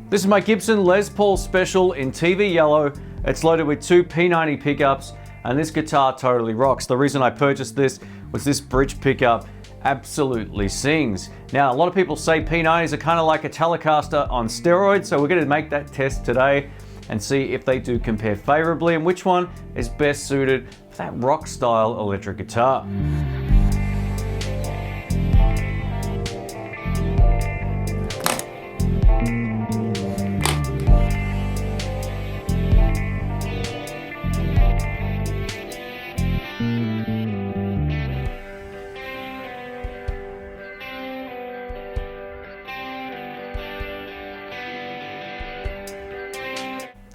This is my Gibson Les Paul Special in TV yellow. It's loaded with two P90 pickups, and this guitar totally rocks. The reason I purchased this was this bridge pickup absolutely sings. Now, a lot of people say P90s are kind of like a Telecaster on steroids, so we're going to make that test today and see if they do compare favorably and which one is best suited for that rock style electric guitar.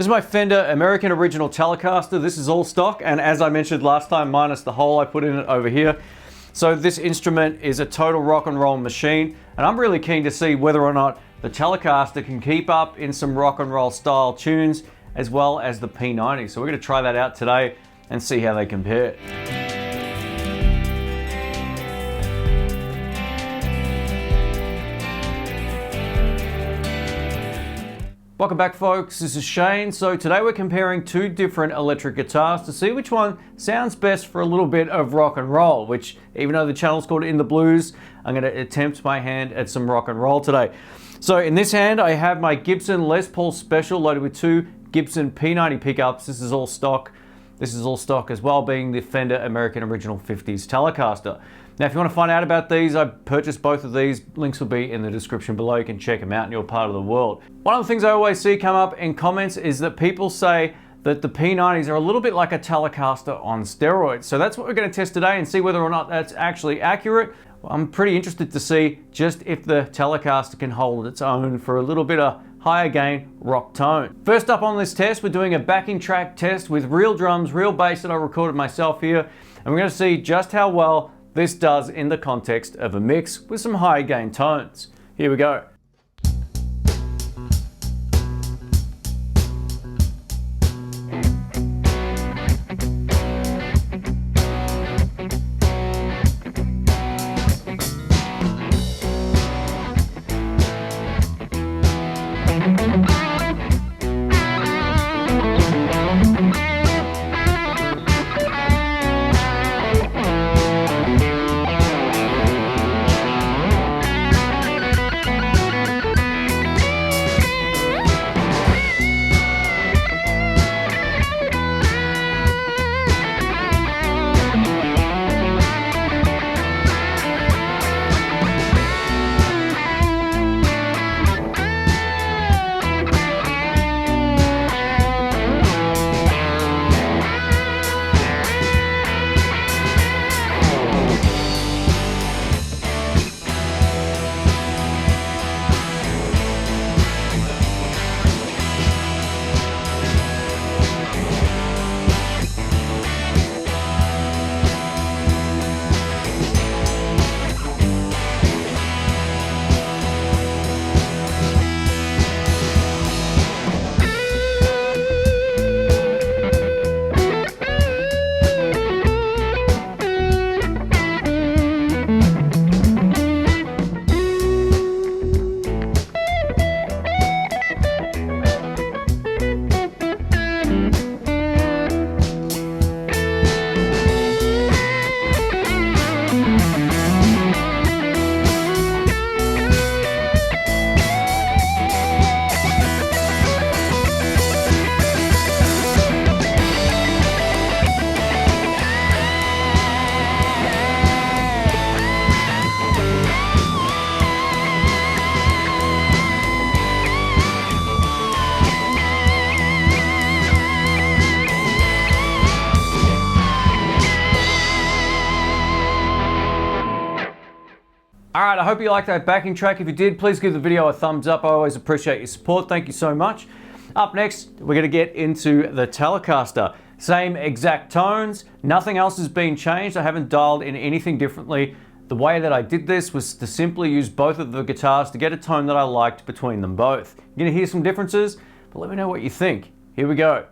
This is my Fender American Original Telecaster. This is all stock, and as I mentioned last time, minus the hole I put in it over here. So this instrument is a total rock and roll machine, and I'm really keen to see whether or not the Telecaster can keep up in some rock and roll style tunes, as well as the P90. So we're going to try that out today and see how they compare. Welcome back, folks. This is Shane. So today we're comparing two different electric guitars to see which one sounds best for a little bit of rock and roll, which, even though the channel's called In the Blues, I'm going to attempt my hand at some rock and roll today. So in this hand, I have my Gibson Les Paul Special loaded with two Gibson P90 pickups. This is all stock. This is all stock as well, being the Fender American Original 50s Telecaster. Now, if you want to find out about these, I purchased both of these. Links will be in the description below. You can check them out in your part of the world. One of the things I always see come up in comments is that people say that the P90s are a little bit like a Telecaster on steroids. So that's what we're going to test today and see whether or not that's actually accurate. Well, I'm pretty interested to see just if the Telecaster can hold its own for a little bit of higher gain rock tone. First up on this test, we're doing a backing track test with real drums, real bass that I recorded myself here. And we're going to see just how well this does in the context of a mix with some high gain tones. Here we go. Alright, I hope you liked that backing track. If you did, please give the video a thumbs up. I always appreciate your support. Thank you so much. Up next, we're going to get into the Telecaster. Same exact tones. Nothing else has been changed. I haven't dialed in anything differently. The way that I did this was to simply use both of the guitars to get a tone that I liked between them both. You're going to hear some differences, but let me know what you think. Here we go.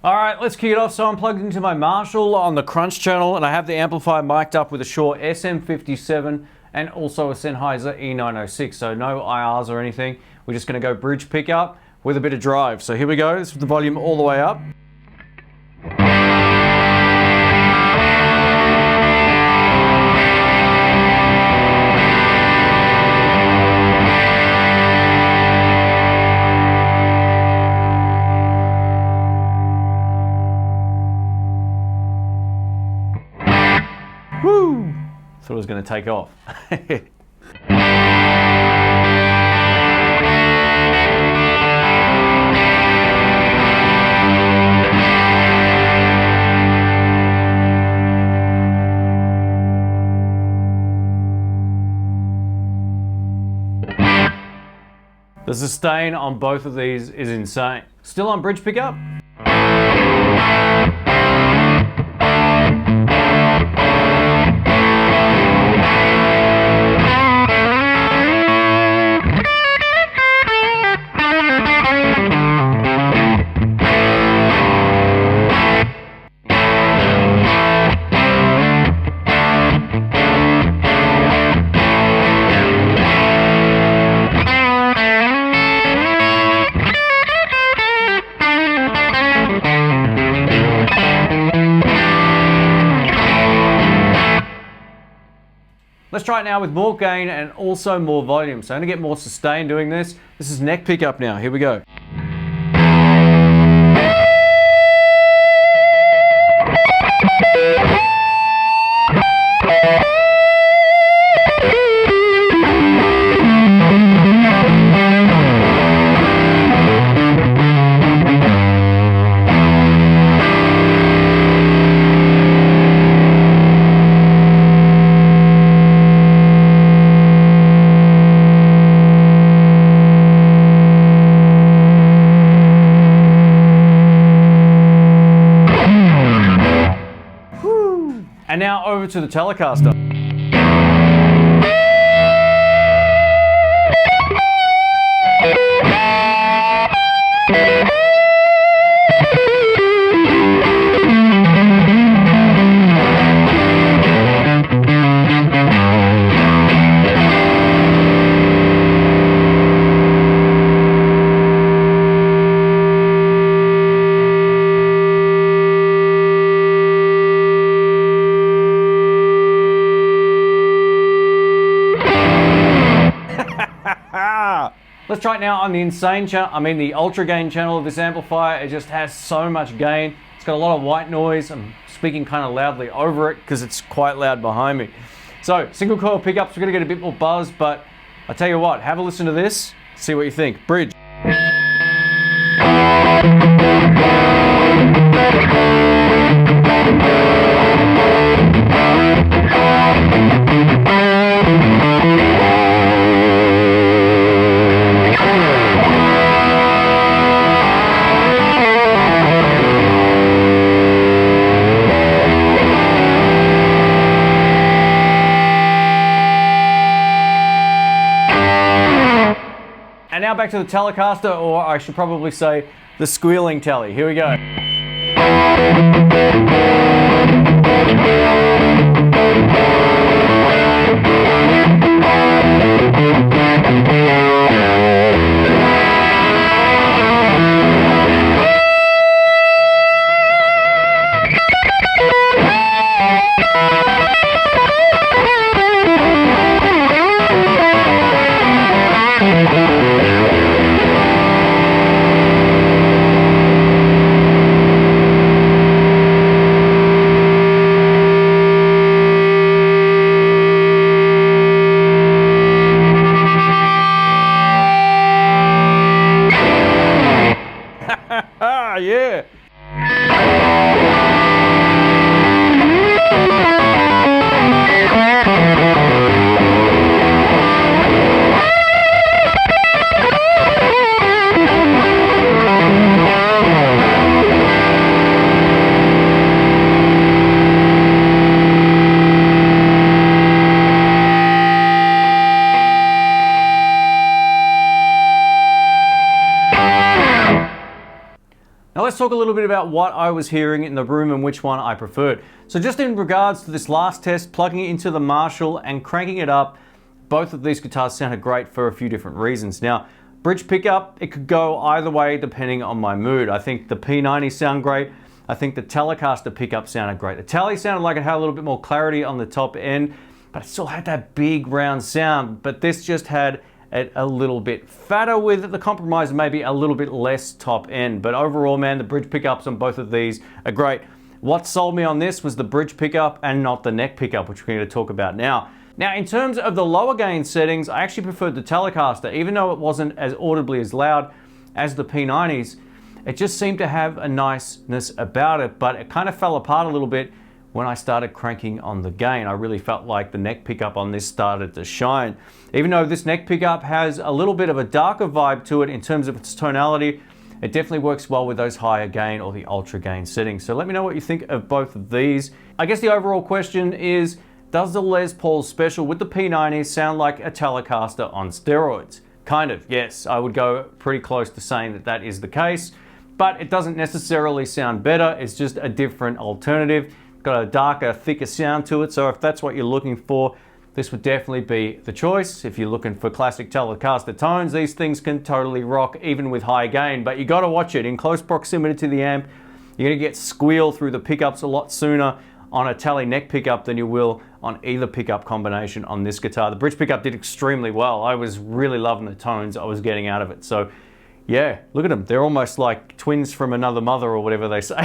Alright, let's kick it off. So I'm plugged into my Marshall on the Crunch channel, and I have the amplifier mic'd up with a Shure SM57 and also a Sennheiser E906, so no IRs or anything. We're just going to go bridge pickup with a bit of drive. So here we go, this is the volume all the way up. Woo! Thought it was going to take off. The sustain on both of these is insane. Still on bridge pickup. Let's try it now with more gain and also more volume. So I'm going to get more sustain doing this. This is neck pickup now. Here we go. And now over to the Telecaster. Let's try it now on the insane channel, the Ultragain channel of this amplifier. It just has so much gain. It's got a lot of white noise. I'm speaking kind of loudly over it because it's quite loud behind me. So single coil pickups, we're gonna get a bit more buzz, but I tell you what, have a listen to this, see what you think. Bridge. And now back to the Telecaster, or I should probably say the squealing Tele. Here we go. Yeah. Now let's talk a little bit about what I was hearing in the room and which one I preferred. So just in regards to this last test, plugging it into the Marshall and cranking it up, both of these guitars sounded great for a few different reasons. Now, bridge pickup, it could go either way depending on my mood. I think the P90 sound great. I think the Telecaster pickup sounded great. The Tele sounded like it had a little bit more clarity on the top end, but it still had that big round sound. But this just had it a little bit fatter with the compromise, maybe a little bit less top end. But overall, man, the bridge pickups on both of these are great. What sold me on this was the bridge pickup and not the neck pickup, which we're going to talk about now. Now, in terms of the lower gain settings, I actually preferred the Telecaster, even though it wasn't as audibly as loud as the P90s. It just seemed to have a niceness about it, but it kind of fell apart a little bit when I started cranking on the gain. I really felt like the neck pickup on this started to shine. Even though this neck pickup has a little bit of a darker vibe to it in terms of its tonality, it definitely works well with those higher gain or the ultra gain settings. So let me know what you think of both of these. I guess the overall question is, does the Les Paul Special with the P90 sound like a Telecaster on steroids? Kind of, yes. I would go pretty close to saying that that is the case, but it doesn't necessarily sound better. It's just a different alternative. Got a darker, thicker sound to it, so if that's what you're looking for, this would definitely be the choice. If you're looking for classic Telecaster tones, these things can totally rock even with high gain, but you gotta watch it. In close proximity to the amp, you're gonna get squeal through the pickups a lot sooner on a Tele neck pickup than you will on either pickup combination on this guitar. The bridge pickup did extremely well. I was really loving the tones I was getting out of it. So yeah, look at them. They're almost like twins from another mother or whatever they say.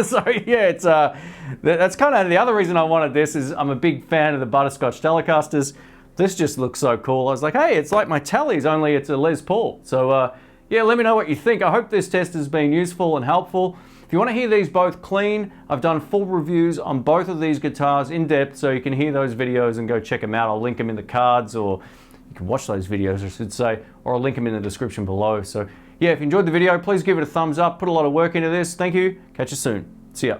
So yeah, it's that's kind of the other reason I wanted this is I'm a big fan of the butterscotch Telecasters. This just looks so cool. I was like, hey, it's like my Teles, only it's a Les Paul. So yeah, let me know what you think. I hope this test has been useful and helpful. If you want to hear these both clean, I've done full reviews on both of these guitars in depth, so you can hear those videos and go check them out. I'll link them in the cards, or you can watch those videos, I should say, or I'll link them in the description below. So yeah, if you enjoyed the video, please give it a thumbs up. Put a lot of work into this. Thank you. Catch you soon. See ya.